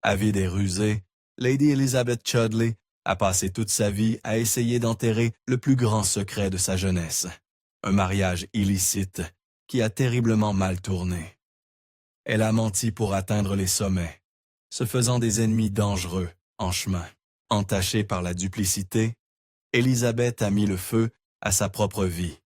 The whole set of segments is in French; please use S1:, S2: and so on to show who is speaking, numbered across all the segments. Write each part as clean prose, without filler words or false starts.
S1: Avide et rusée, Lady Elizabeth Chudley a passé toute sa vie à essayer d'enterrer le plus grand secret de sa jeunesse, un mariage illicite qui a terriblement mal tourné. Elle a menti pour atteindre les sommets, se faisant des ennemis dangereux en chemin. Entachée par la duplicité, Élisabeth a mis le feu à sa propre vie,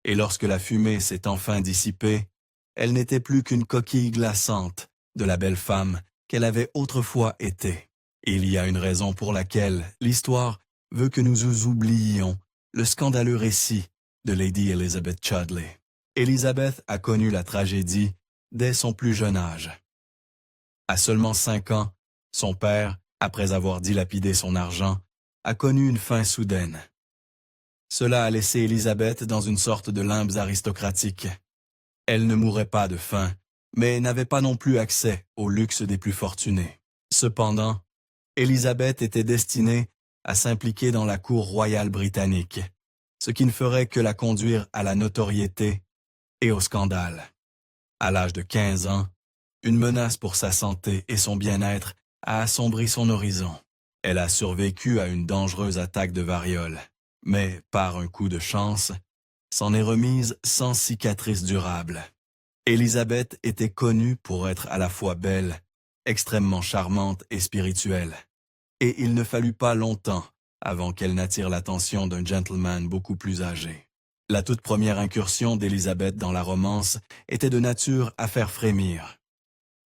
S1: et lorsque la fumée s'est enfin dissipée, elle n'était plus qu'une coquille glaçante de la belle femme qu'elle avait autrefois été. Il y a une raison pour laquelle l'histoire veut que nous oubliions le scandaleux récit de Lady Elizabeth Chudley. Elizabeth a connu la tragédie dès son plus jeune âge. À seulement 5 ans, son père, après avoir dilapidé son argent, a connu une fin soudaine. Cela a laissé Elizabeth dans une sorte de limbe aristocratique. Elle ne mourait pas de faim, mais n'avait pas non plus accès au luxe des plus fortunés. Cependant, Elizabeth était destinée à s'impliquer dans la cour royale britannique, ce qui ne ferait que la conduire à la notoriété et au scandale. À l'âge de 15 ans, une menace pour sa santé et son bien-être a assombri son horizon. Elle a survécu à une dangereuse attaque de variole, mais par un coup de chance, s'en est remise sans cicatrice durable. Elizabeth était connue pour être à la fois belle, extrêmement charmante et spirituelle, et il ne fallut pas longtemps avant qu'elle n'attire l'attention d'un gentleman beaucoup plus âgé. La toute première incursion d'Elizabeth dans la romance était de nature à faire frémir.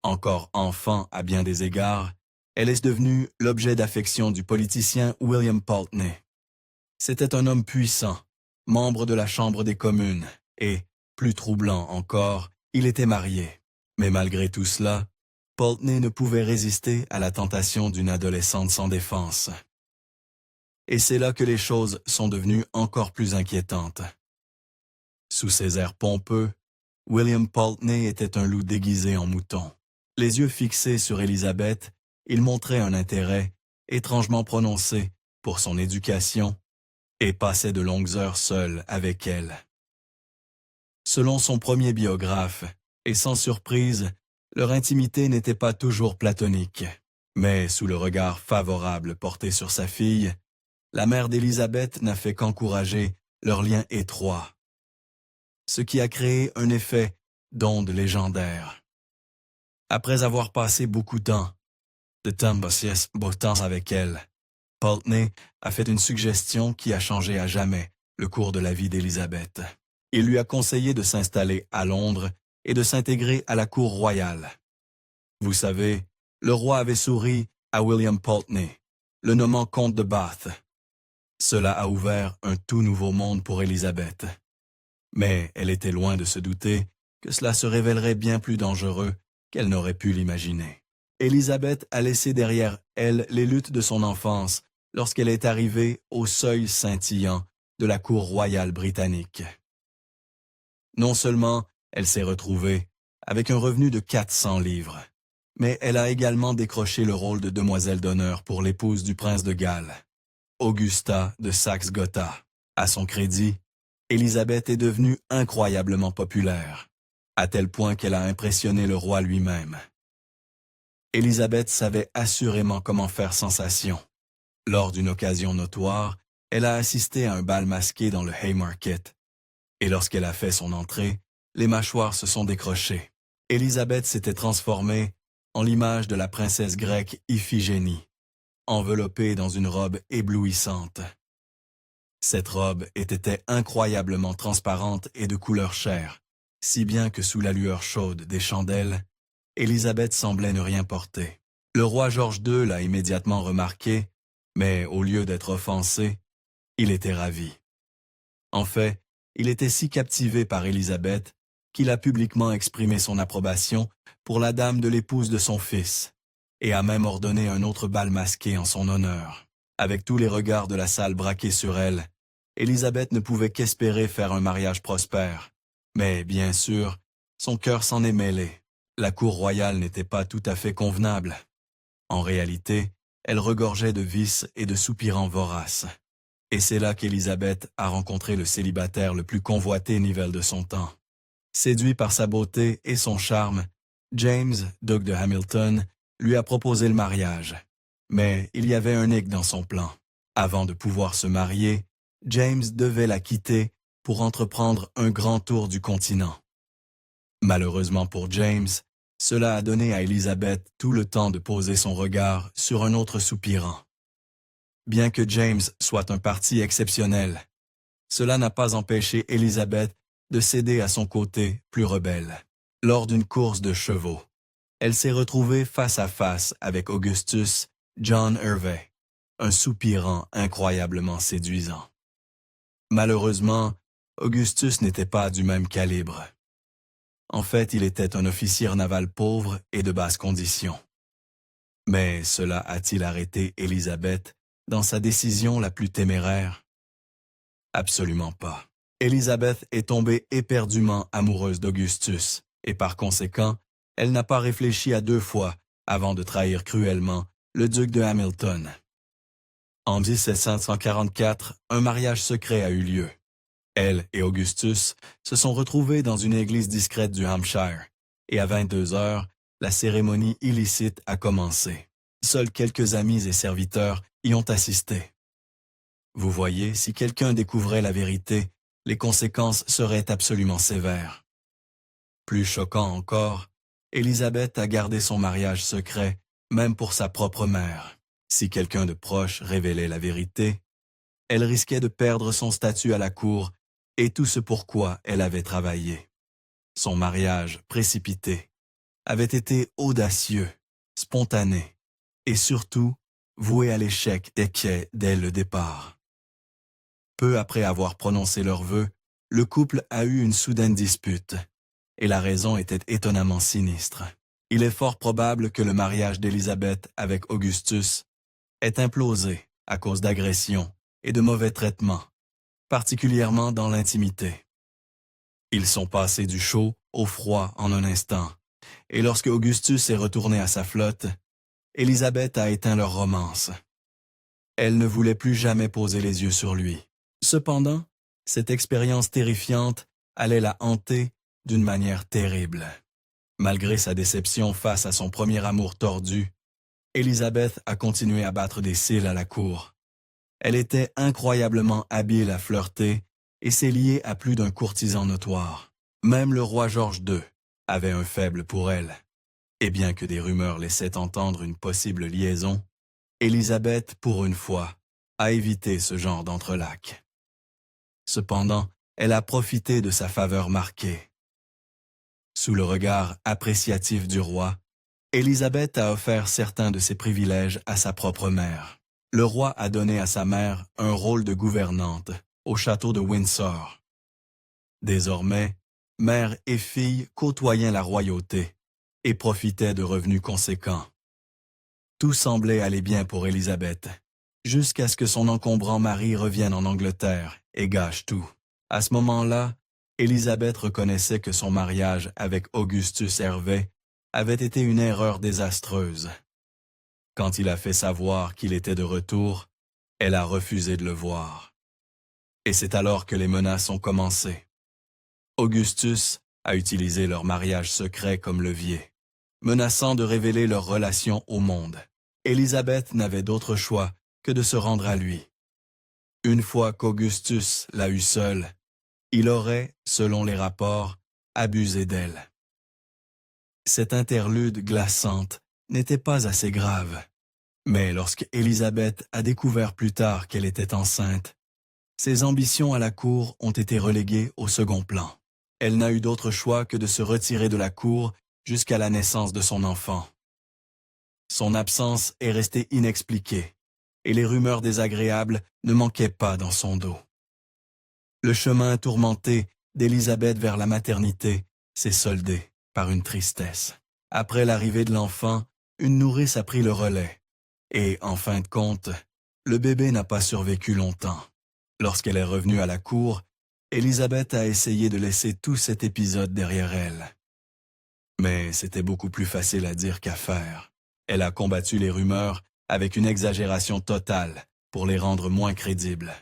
S1: Encore enfant à bien des égards, elle est devenue l'objet d'affection du politicien William Pulteney. C'était un homme puissant, membre de la Chambre des communes, et, plus troublant encore, il était marié. Mais malgré tout cela, Pulteney ne pouvait résister à la tentation d'une adolescente sans défense. Et c'est là que les choses sont devenues encore plus inquiétantes. Sous ses airs pompeux, William Pulteney était un loup déguisé en mouton. Les yeux fixés sur Elizabeth, il montrait un intérêt étrangement prononcé pour son éducation et passait de longues heures seul avec elle. Selon son premier biographe, et sans surprise, leur intimité n'était pas toujours platonique. Mais sous le regard favorable porté sur sa fille, la mère d'Elizabeth n'a fait qu'encourager leur lien étroit, ce qui a créé un effet d'onde légendaire. Après avoir passé beaucoup de temps avec elle, Pulteney a fait une suggestion qui a changé à jamais le cours de la vie d'Elizabeth. Il lui a conseillé de s'installer à Londres et de s'intégrer à la cour royale. Vous savez, le roi avait souri à William Pulteney, le nommant comte de Bath. Cela a ouvert un tout nouveau monde pour Elizabeth. Mais elle était loin de se douter que cela se révélerait bien plus dangereux qu'elle n'aurait pu l'imaginer. Elizabeth a laissé derrière elle les luttes de son enfance lorsqu'elle est arrivée au seuil scintillant de la cour royale britannique. Non seulement elle s'est retrouvée avec un revenu de 400 livres, mais elle a également décroché le rôle de demoiselle d'honneur pour l'épouse du prince de Galles, Augusta de Saxe-Gotha. À son crédit, Elizabeth est devenue incroyablement populaire, à tel point qu'elle a impressionné le roi lui-même. Elizabeth savait assurément comment faire sensation. Lors d'une occasion notoire, elle a assisté à un bal masqué dans le Haymarket, et lorsqu'elle a fait son entrée, les mâchoires se sont décrochées. Elizabeth s'était transformée en l'image de la princesse grecque Iphigénie, enveloppée dans une robe éblouissante. Cette robe était incroyablement transparente et de couleur chair, si bien que sous la lueur chaude des chandelles, Elizabeth semblait ne rien porter. Le roi George II l'a immédiatement remarqué, mais au lieu d'être offensé, il était ravi. En fait, il était si captivé par Elizabeth qu'il a publiquement exprimé son approbation pour la dame de l'épouse de son fils, et a même ordonné un autre bal masqué en son honneur. Avec tous les regards de la salle braqués sur elle, Elizabeth ne pouvait qu'espérer faire un mariage prospère. Mais, bien sûr, son cœur s'en est mêlé. La cour royale n'était pas tout à fait convenable. En réalité, elle regorgeait de vices et de soupirants voraces. Et c'est là qu'Elizabeth a rencontré le célibataire le plus convoité nivel de son temps. Séduit par sa beauté et son charme, James, duc de Hamilton, lui a proposé le mariage. Mais il y avait un hic dans son plan. Avant de pouvoir se marier, James devait la quitter pour entreprendre un grand tour du continent. Malheureusement pour James, cela a donné à Elizabeth tout le temps de poser son regard sur un autre soupirant. Bien que James soit un parti exceptionnel, cela n'a pas empêché Elizabeth de céder à son côté plus rebelle. Lors d'une course de chevaux, elle s'est retrouvée face à face avec Augustus John Hervey, un soupirant incroyablement séduisant. Malheureusement, Augustus n'était pas du même calibre. En fait, il était un officier naval pauvre et de basse condition. Mais cela a-t-il arrêté Elizabeth dans sa décision la plus téméraire? Absolument pas. Elizabeth est tombée éperdument amoureuse d'Augustus, et par conséquent, elle n'a pas réfléchi à 2 fois avant de trahir cruellement le duc de Hamilton. En 1744, un mariage secret a eu lieu. Elle et Augustus se sont retrouvés dans une église discrète du Hampshire, et à 22 heures, la cérémonie illicite a commencé. Seuls quelques amis et serviteurs y ont assisté. Vous voyez, si quelqu'un découvrait la vérité, les conséquences seraient absolument sévères. Plus choquant encore, Élisabeth a gardé son mariage secret, même pour sa propre mère. Si quelqu'un de proche révélait la vérité, elle risquait de perdre son statut à la cour et tout ce pour quoi elle avait travaillé. Son mariage précipité avait été audacieux, spontané et surtout voué à l'échec dès le départ. Peu après avoir prononcé leurs vœux, le couple a eu une soudaine dispute, et la raison était étonnamment sinistre. Il est fort probable que le mariage d'Élisabeth avec Augustus ait implosé à cause d'agressions et de mauvais traitements, particulièrement dans l'intimité. Ils sont passés du chaud au froid en un instant, et lorsque Augustus est retourné à sa flotte, Élisabeth a éteint leur romance. Elle ne voulait plus jamais poser les yeux sur lui. Cependant, cette expérience terrifiante allait la hanter d'une manière terrible. Malgré sa déception face à son premier amour tordu, Élisabeth a continué à battre des cils à la cour. Elle était incroyablement habile à flirter et s'est liée à plus d'un courtisan notoire. Même le roi George II avait un faible pour elle. Et bien que des rumeurs laissaient entendre une possible liaison, Élisabeth, pour une fois, a évité ce genre d'entrelacs. Cependant, elle a profité de sa faveur marquée. Sous le regard appréciatif du roi, Élisabeth a offert certains de ses privilèges à sa propre mère. Le roi a donné à sa mère un rôle de gouvernante au château de Windsor. Désormais, mère et fille côtoyaient la royauté et profitaient de revenus conséquents. Tout semblait aller bien pour Élisabeth, jusqu'à ce que son encombrant mari revienne en Angleterre et gâche tout. À ce moment-là, Élisabeth reconnaissait que son mariage avec Augustus Hervey avait été une erreur désastreuse. Quand il a fait savoir qu'il était de retour, elle a refusé de le voir. Et c'est alors que les menaces ont commencé. Augustus a utilisé leur mariage secret comme levier, menaçant de révéler leur relation au monde. Élisabeth n'avait d'autre choix que de se rendre à lui. Une fois qu'Augustus l'a eue seule, il aurait, selon les rapports, abusé d'elle. Cette interlude glaçante n'était pas assez grave. Mais lorsque Élisabeth a découvert plus tard qu'elle était enceinte, ses ambitions à la cour ont été reléguées au second plan. Elle n'a eu d'autre choix que de se retirer de la cour jusqu'à la naissance de son enfant. Son absence est restée inexpliquée, et les rumeurs désagréables ne manquaient pas dans son dos. Le chemin tourmenté d'Élisabeth vers la maternité s'est soldé par une tristesse. Après l'arrivée de l'enfant, une nourrice a pris le relais. Et, en fin de compte, le bébé n'a pas survécu longtemps. Lorsqu'elle est revenue à la cour, Élisabeth a essayé de laisser tout cet épisode derrière elle. Mais c'était beaucoup plus facile à dire qu'à faire. Elle a combattu les rumeurs avec une exagération totale pour les rendre moins crédibles.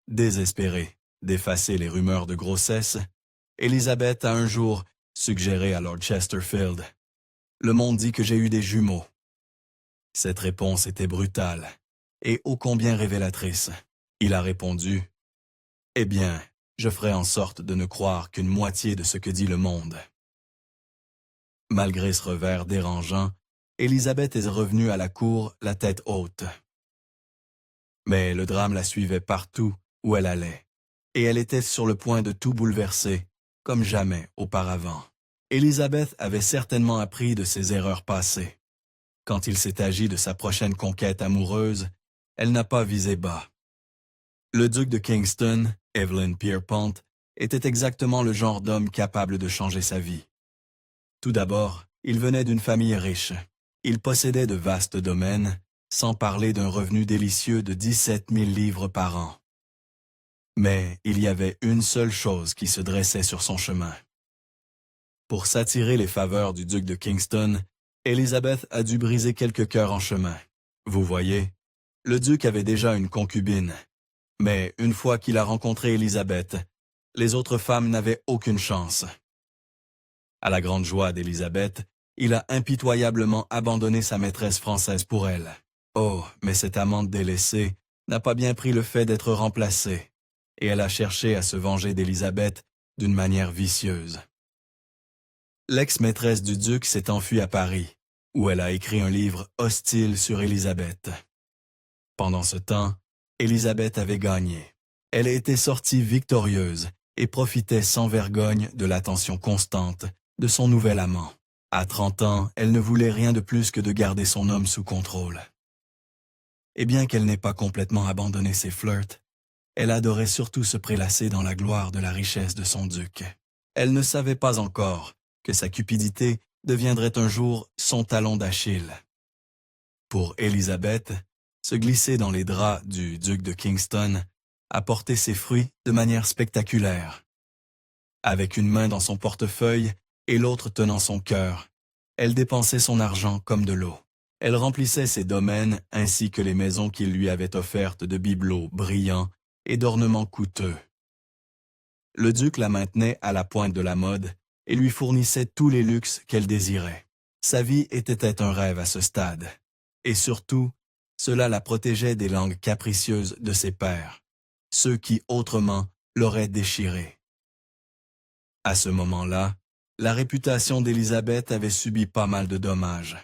S1: Désespérée d'effacer les rumeurs de grossesse, Élisabeth a un jour suggéré à Lord Chesterfield Le monde dit que j'ai eu des jumeaux. » Cette réponse était brutale et ô combien révélatrice. Il a répondu, « Eh bien, je ferai en sorte de ne croire qu'une moitié de ce que dit le monde. » Malgré ce revers dérangeant, Élisabeth est revenue à la cour la tête haute. Mais le drame la suivait partout où elle allait, et elle était sur le point de tout bouleverser, comme jamais auparavant. Élisabeth avait certainement appris de ses erreurs passées. Quand il s'est agi de sa prochaine conquête amoureuse, elle n'a pas visé bas. Le duc de Kingston, Evelyn Pierrepont, était exactement le genre d'homme capable de changer sa vie. Tout d'abord, il venait d'une famille riche. Il possédait de vastes domaines, sans parler d'un revenu délicieux de 17 000 livres par an. Mais il y avait une seule chose qui se dressait sur son chemin. Pour s'attirer les faveurs du duc de Kingston, Élisabeth a dû briser quelques cœurs en chemin. Vous voyez, le duc avait déjà une concubine. Mais une fois qu'il a rencontré Élisabeth, les autres femmes n'avaient aucune chance. À la grande joie d'Élisabeth, il a impitoyablement abandonné sa maîtresse française pour elle. Oh, mais cette amante délaissée n'a pas bien pris le fait d'être remplacée, et elle a cherché à se venger d'Élisabeth d'une manière vicieuse. L'ex-maîtresse du duc s'est enfuie à Paris, où elle a écrit un livre hostile sur Élisabeth. Pendant ce temps, Élisabeth avait gagné. Elle était sortie victorieuse et profitait sans vergogne de l'attention constante de son nouvel amant. À 30 ans, elle ne voulait rien de plus que de garder son homme sous contrôle. Et bien qu'elle n'ait pas complètement abandonné ses flirts, elle adorait surtout se prélasser dans la gloire de la richesse de son duc. Elle ne savait pas encore que sa cupidité deviendrait un jour son talon d'Achille. Pour Élisabeth, se glisser dans les draps du duc de Kingston a porté ses fruits de manière spectaculaire. Avec une main dans son portefeuille et l'autre tenant son cœur, elle dépensait son argent comme de l'eau. Elle remplissait ses domaines ainsi que les maisons qu'il lui avait offertes de bibelots brillants et d'ornements coûteux. Le duc la maintenait à la pointe de la mode et lui fournissait tous les luxes qu'elle désirait. Sa vie était un rêve à ce stade. Et surtout, cela la protégeait des langues capricieuses de ses pairs, ceux qui autrement l'auraient déchirée. À ce moment-là, la réputation d'Élisabeth avait subi pas mal de dommages.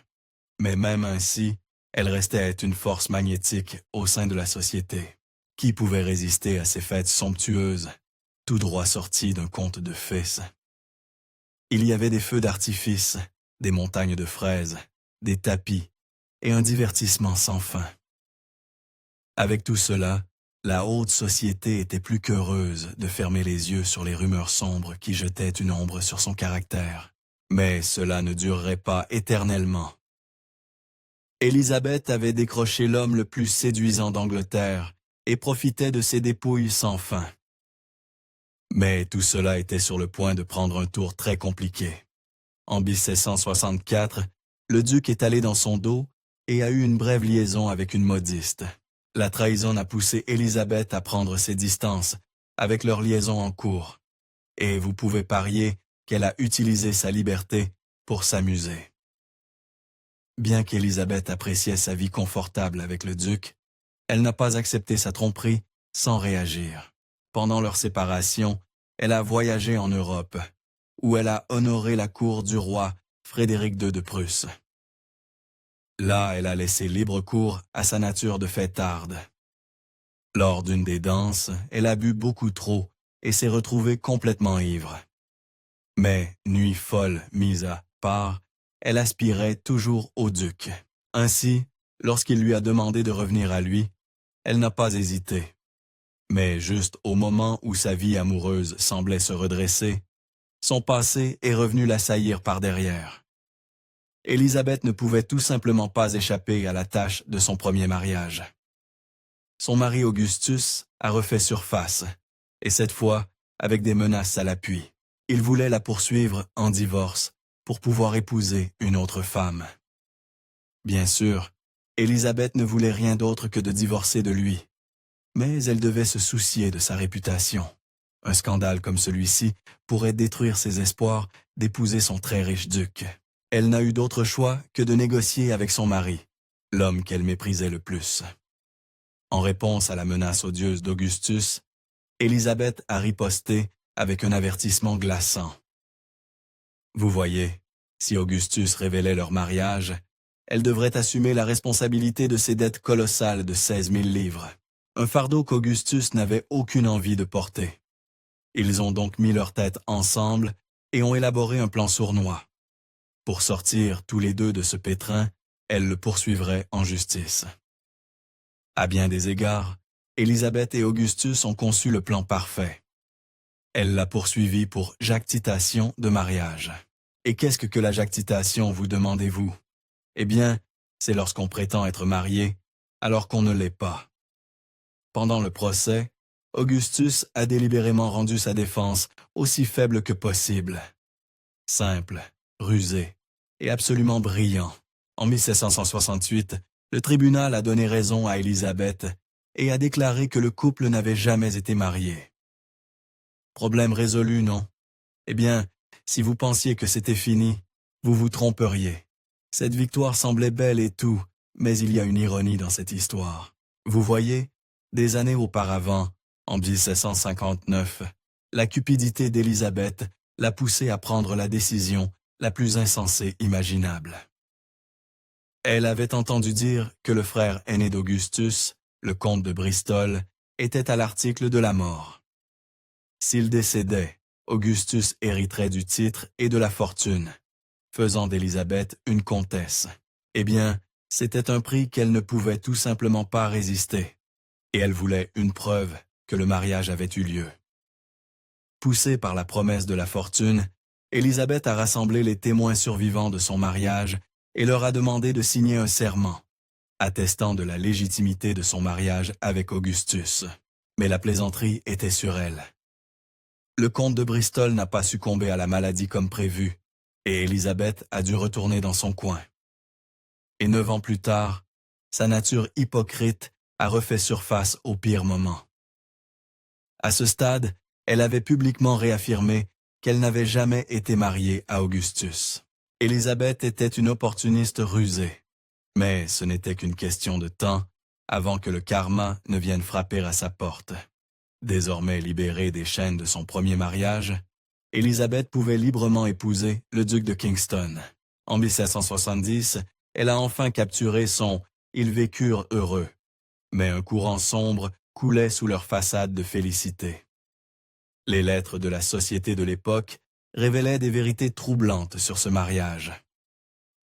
S1: Mais même ainsi, elle restait être une force magnétique au sein de la société. Qui pouvait résister à ces fêtes somptueuses, tout droit sorties d'un conte de fées? Il y avait des feux d'artifice, des montagnes de fraises, des tapis et un divertissement sans fin. Avec tout cela, la haute société était plus qu'heureuse de fermer les yeux sur les rumeurs sombres qui jetaient une ombre sur son caractère. Mais cela ne durerait pas éternellement. Élisabeth avait décroché l'homme le plus séduisant d'Angleterre et profitait de ses dépouilles sans fin. Mais tout cela était sur le point de prendre un tour très compliqué. En 1764, le duc est allé dans son dos et a eu une brève liaison avec une modiste. La trahison a poussé Élisabeth à prendre ses distances avec leur liaison en cours, et vous pouvez parier qu'elle a utilisé sa liberté pour s'amuser. Bien qu'Élisabeth appréciait sa vie confortable avec le duc, elle n'a pas accepté sa tromperie sans réagir. Pendant leur séparation, elle a voyagé en Europe, où elle a honoré la cour du roi Frédéric II de Prusse. Là, elle a laissé libre cours à sa nature de fêtarde. Lors d'une des danses, elle a bu beaucoup trop et s'est retrouvée complètement ivre. Mais, nuit folle mise à part, elle aspirait toujours au duc. Ainsi, lorsqu'il lui a demandé de revenir à lui, elle n'a pas hésité. Mais juste au moment où sa vie amoureuse semblait se redresser, son passé est revenu l'assaillir par derrière. Élisabeth ne pouvait tout simplement pas échapper à la tâche de son premier mariage. Son mari Augustus a refait surface, et cette fois avec des menaces à l'appui. Il voulait la poursuivre en divorce pour pouvoir épouser une autre femme. Bien sûr, Élisabeth ne voulait rien d'autre que de divorcer de lui, mais elle devait se soucier de sa réputation. Un scandale comme celui-ci pourrait détruire ses espoirs d'épouser son très riche duc. Elle n'a eu d'autre choix que de négocier avec son mari, l'homme qu'elle méprisait le plus. En réponse à la menace odieuse d'Augustus, Élisabeth a riposté avec un avertissement glaçant. Vous voyez, si Augustus révélait leur mariage, elle devrait assumer la responsabilité de ses dettes colossales de 16 000 livres, un fardeau qu'Augustus n'avait aucune envie de porter. Ils ont donc mis leurs têtes ensemble et ont élaboré un plan sournois. Pour sortir tous les deux de ce pétrin, elle le poursuivrait en justice. À bien des égards, Élisabeth et Augustus ont conçu le plan parfait. Elle l'a poursuivi pour jactitation de mariage. Et qu'est-ce que la jactitation, vous demandez-vous? Eh bien, c'est lorsqu'on prétend être marié, alors qu'on ne l'est pas. Pendant le procès, Augustus a délibérément rendu sa défense aussi faible que possible. Simple, rusé et absolument brillant. En 1768, le tribunal a donné raison à Élisabeth et a déclaré que le couple n'avait jamais été marié. Problème résolu, non? Eh bien, si vous pensiez que c'était fini, vous vous tromperiez. Cette victoire semblait belle et tout, mais il y a une ironie dans cette histoire. Vous voyez, des années auparavant, en 1759, la cupidité d'Élisabeth l'a poussée à prendre la décision la plus insensée imaginable. Elle avait entendu dire que le frère aîné d'Augustus, le comte de Bristol, était à l'article de la mort. S'il décédait, Augustus hériterait du titre et de la fortune, faisant d'Élisabeth une comtesse. Eh bien, c'était un prix qu'elle ne pouvait tout simplement pas résister, et elle voulait une preuve que le mariage avait eu lieu. Poussée par la promesse de la fortune, Élisabeth a rassemblé les témoins survivants de son mariage et leur a demandé de signer un serment, attestant de la légitimité de son mariage avec Augustus. Mais la plaisanterie était sur elle. Le comte de Bristol n'a pas succombé à la maladie comme prévu, et Élisabeth a dû retourner dans son coin. Et 9 ans plus tard, sa nature hypocrite a refait surface au pire moment. À ce stade, elle avait publiquement réaffirmé qu'elle n'avait jamais été mariée à Augustus. Élisabeth était une opportuniste rusée, mais ce n'était qu'une question de temps avant que le karma ne vienne frapper à sa porte. Désormais libérée des chaînes de son premier mariage, Élisabeth pouvait librement épouser le duc de Kingston. En 1770, elle a enfin capturé son « Ils vécurent heureux », mais un courant sombre coulait sous leur façade de félicité. Les lettres de la société de l'époque révélaient des vérités troublantes sur ce mariage.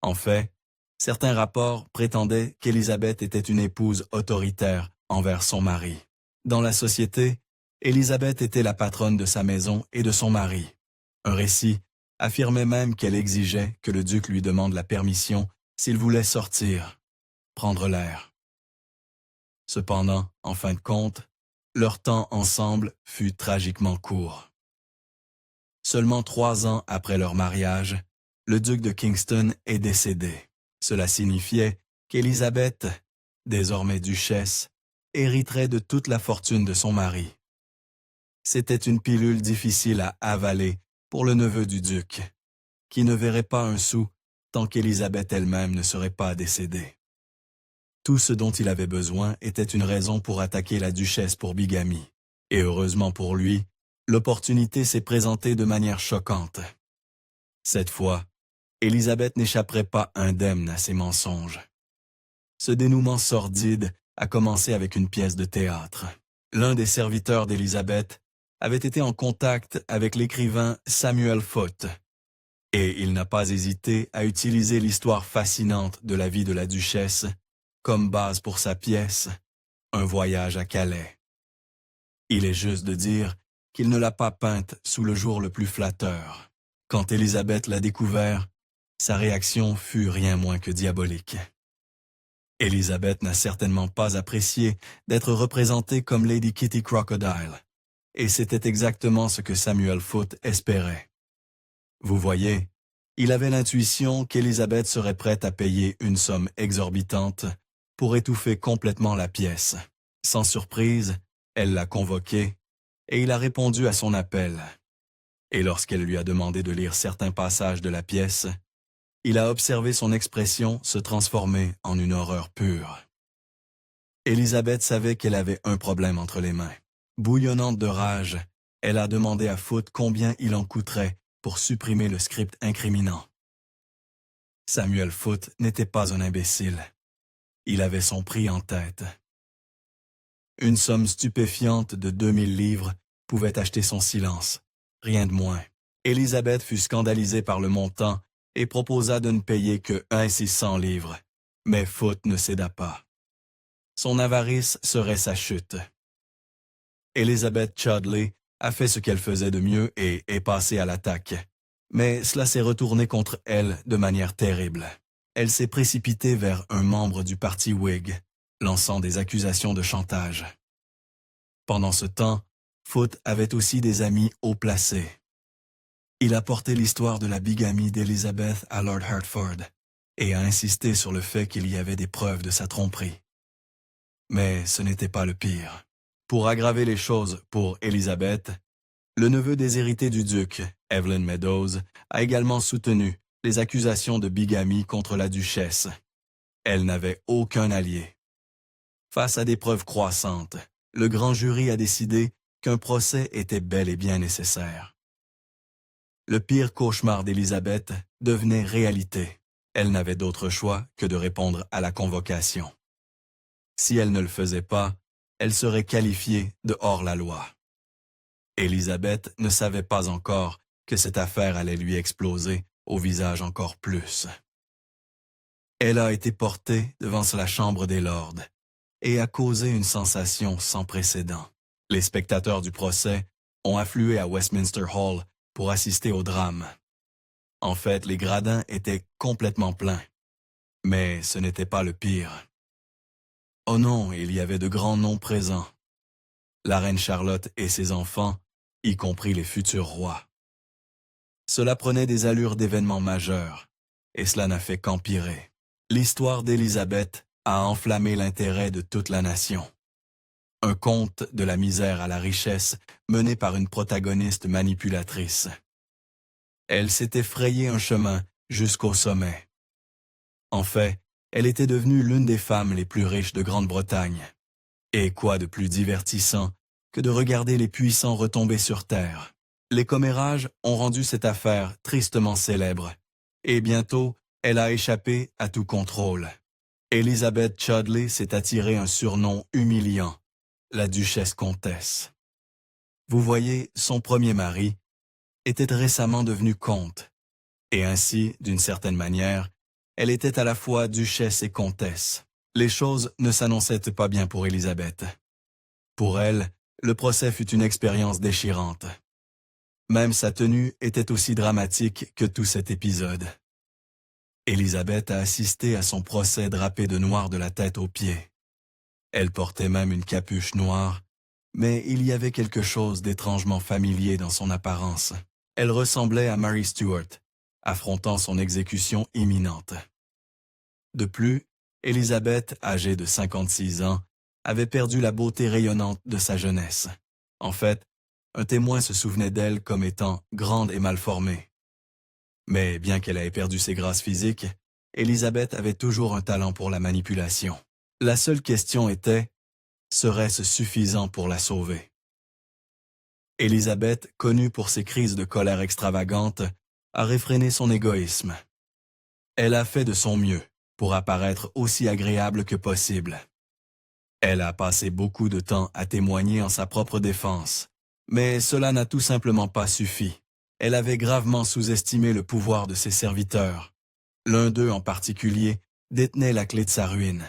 S1: En fait, certains rapports prétendaient qu'Élisabeth était une épouse autoritaire envers son mari. Dans la société, Élisabeth était la patronne de sa maison et de son mari. Un récit affirmait même qu'elle exigeait que le duc lui demande la permission s'il voulait sortir, prendre l'air. Cependant, en fin de compte, leur temps ensemble fut tragiquement court. Seulement 3 ans après leur mariage, le duc de Kingston est décédé. Cela signifiait qu'Élisabeth, désormais duchesse, hériterait de toute la fortune de son mari. C'était une pilule difficile à avaler pour le neveu du duc, qui ne verrait pas un sou tant qu'Élisabeth elle-même ne serait pas décédée. Tout ce dont il avait besoin était une raison pour attaquer la duchesse pour bigamie. Et heureusement pour lui, l'opportunité s'est présentée de manière choquante. Cette fois, Élisabeth n'échapperait pas indemne à ses mensonges. Ce dénouement sordide a commencé avec une pièce de théâtre. L'un des serviteurs d'Élisabeth avait été en contact avec l'écrivain Samuel Foote, et il n'a pas hésité à utiliser l'histoire fascinante de la vie de la duchesse comme base pour sa pièce, Un voyage à Calais. Il est juste de dire qu'il ne l'a pas peinte sous le jour le plus flatteur. Quand Élisabeth l'a découvert, sa réaction fut rien moins que diabolique. Élisabeth n'a certainement pas apprécié d'être représentée comme Lady Kitty Crocodile, et c'était exactement ce que Samuel Foote espérait. Vous voyez, il avait l'intuition qu'Élisabeth serait prête à payer une somme exorbitante pour étouffer complètement la pièce. Sans surprise, elle l'a convoqué, et il a répondu à son appel. Et lorsqu'elle lui a demandé de lire certains passages de la pièce, Il a observé son expression se transformer en une horreur pure. Élisabeth savait qu'elle avait un problème entre les mains. Bouillonnante de rage, elle a demandé à Foote combien il en coûterait pour supprimer le script incriminant. Samuel Foote n'était pas un imbécile. Il avait son prix en tête. Une somme stupéfiante de 2000 livres pouvait acheter son silence, rien de moins. Élisabeth fut scandalisée par le montant et proposa de ne payer que 600 livres, mais Foote ne céda pas. Son avarice serait sa chute. Elizabeth Chudley a fait ce qu'elle faisait de mieux et est passée à l'attaque. Mais cela s'est retourné contre elle de manière terrible. Elle s'est précipitée vers un membre du parti Whig, lançant des accusations de chantage. Pendant ce temps, Foote avait aussi des amis haut placés. Il a porté l'histoire de la bigamie d'Elizabeth à Lord Hertford et a insisté sur le fait qu'il y avait des preuves de sa tromperie. Mais ce n'était pas le pire. Pour aggraver les choses pour Elizabeth, le neveu déshérité du duc, Evelyn Meadows, a également soutenu les accusations de bigamie contre la duchesse. Elle n'avait aucun allié. Face à des preuves croissantes, le grand jury a décidé qu'un procès était bel et bien nécessaire. Le pire cauchemar d'Elizabeth devenait réalité. Elle n'avait d'autre choix que de répondre à la convocation. Si elle ne le faisait pas, elle serait qualifiée de hors-la-loi. Elizabeth ne savait pas encore que cette affaire allait lui exploser au visage encore plus. Elle a été portée devant la Chambre des Lords et a causé une sensation sans précédent. Les spectateurs du procès ont afflué à Westminster Hall pour assister au drame. En fait, les gradins étaient complètement pleins. Mais ce n'était pas le pire. Oh non, il y avait de grands noms présents. La reine Charlotte et ses enfants, y compris les futurs rois. Cela prenait des allures d'événements majeurs, et cela n'a fait qu'empirer. L'histoire d'Élisabeth a enflammé l'intérêt de toute la nation. Un conte de la misère à la richesse mené par une protagoniste manipulatrice. Elle s'était frayé un chemin jusqu'au sommet. En fait, elle était devenue l'une des femmes les plus riches de Grande-Bretagne. Et quoi de plus divertissant que de regarder les puissants retomber sur terre. Les commérages ont rendu cette affaire tristement célèbre, et bientôt, elle a échappé à tout contrôle. Elizabeth Chudley s'est attiré un surnom humiliant, la duchesse comtesse. Vous voyez, son premier mari était récemment devenu comte, et ainsi, d'une certaine manière, elle était à la fois duchesse et comtesse. Les choses ne s'annonçaient pas bien pour Elizabeth. Pour elle, le procès fut une expérience déchirante. Même sa tenue était aussi dramatique que tout cet épisode. Elizabeth a assisté à son procès drapée de noir de la tête aux pieds. Elle portait même une capuche noire, mais il y avait quelque chose d'étrangement familier dans son apparence. Elle ressemblait à Mary Stuart, affrontant son exécution imminente. De plus, Elizabeth, âgée de 56 ans, avait perdu la beauté rayonnante de sa jeunesse. En fait, un témoin se souvenait d'elle comme étant grande et mal formée. Mais bien qu'elle ait perdu ses grâces physiques, Elizabeth avait toujours un talent pour la manipulation. La seule question était, serait-ce suffisant pour la sauver? Elizabeth, connue pour ses crises de colère extravagantes, a réfréné son égoïsme. Elle a fait de son mieux pour apparaître aussi agréable que possible. Elle a passé beaucoup de temps à témoigner en sa propre défense, mais cela n'a tout simplement pas suffi. Elle avait gravement sous-estimé le pouvoir de ses serviteurs. L'un d'eux en particulier détenait la clé de sa ruine.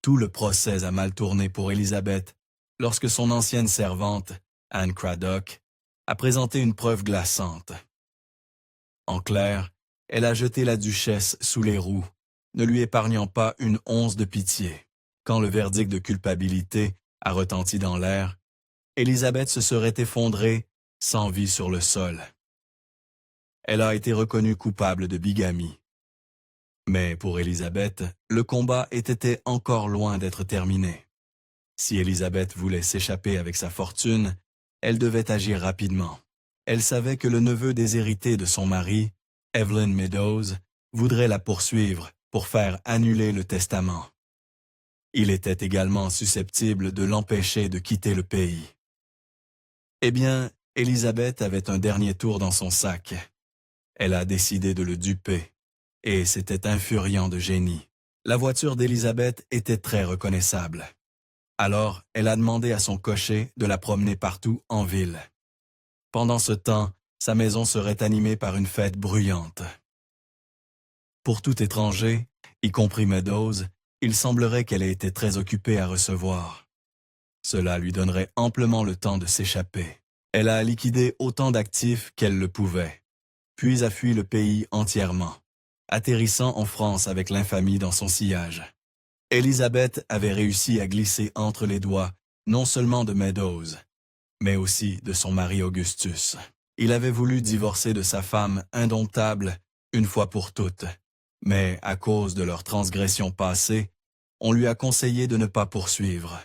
S1: Tout le procès a mal tourné pour Elizabeth lorsque son ancienne servante, Anne Craddock, a présenté une preuve glaçante. En clair, elle a jeté la duchesse sous les roues, ne lui épargnant pas une once de pitié. Quand le verdict de culpabilité a retenti dans l'air, Elizabeth se serait effondrée sans vie sur le sol. Elle a été reconnue coupable de bigamie. Mais pour Elizabeth, le combat était encore loin d'être terminé. Si Elizabeth voulait s'échapper avec sa fortune, elle devait agir rapidement. Elle savait que le neveu déshérité de son mari, Evelyn Meadows, voudrait la poursuivre pour faire annuler le testament. Il était également susceptible de l'empêcher de quitter le pays. Eh bien, Élisabeth avait un dernier tour dans son sac. Elle a décidé de le duper, et c'était infuriant de génie. La voiture d'Élisabeth était très reconnaissable. Alors, elle a demandé à son cocher de la promener partout en ville. Pendant ce temps, sa maison serait animée par une fête bruyante. Pour tout étranger, y compris Meadows, il semblerait qu'elle ait été très occupée à recevoir. Cela lui donnerait amplement le temps de s'échapper. Elle a liquidé autant d'actifs qu'elle le pouvait, puis a fui le pays entièrement, atterrissant en France avec l'infamie dans son sillage. Élisabeth avait réussi à glisser entre les doigts non seulement de Meadows, mais aussi de son mari Augustus. Il avait voulu divorcer de sa femme indomptable une fois pour toutes, mais à cause de leurs transgressions passées, on lui a conseillé de ne pas poursuivre.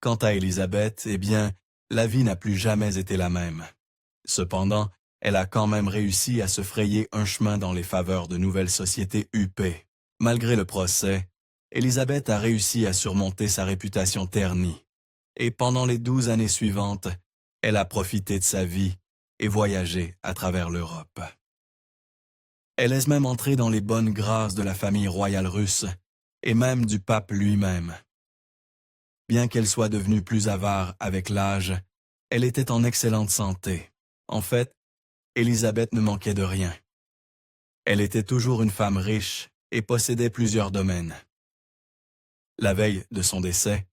S1: Quant à Élisabeth, eh bien, la vie n'a plus jamais été la même. Cependant, elle a quand même réussi à se frayer un chemin dans les faveurs de nouvelles sociétés huppées. Malgré le procès, Élisabeth a réussi à surmonter sa réputation ternie. Et pendant les 12 années suivantes, elle a profité de sa vie et voyagé à travers l'Europe. Elle est même entrée dans les bonnes grâces de la famille royale russe et même du pape lui-même. Bien qu'elle soit devenue plus avare avec l'âge, elle était en excellente santé. En fait, Élisabeth ne manquait de rien. Elle était toujours une femme riche et possédait plusieurs domaines. La veille de son décès,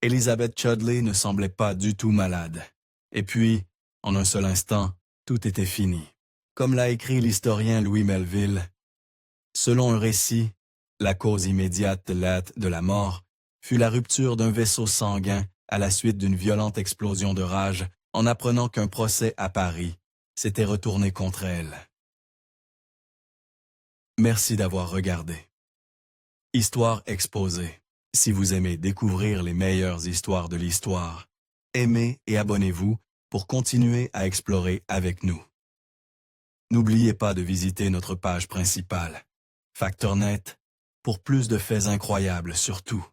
S1: Elizabeth Chudley ne semblait pas du tout malade. Et puis, en un seul instant, tout était fini. Comme l'a écrit l'historien Louis Melville, selon un récit, la cause immédiate de la mort fut la rupture d'un vaisseau sanguin à la suite d'une violente explosion de rage en apprenant qu'un procès à Paris s'était retourné contre elle. Merci d'avoir regardé. Histoire exposée. Si vous aimez découvrir les meilleures histoires de l'histoire, aimez et abonnez-vous pour continuer à explorer avec nous. N'oubliez pas de visiter notre page principale, Factornet, pour plus de faits incroyables sur tout.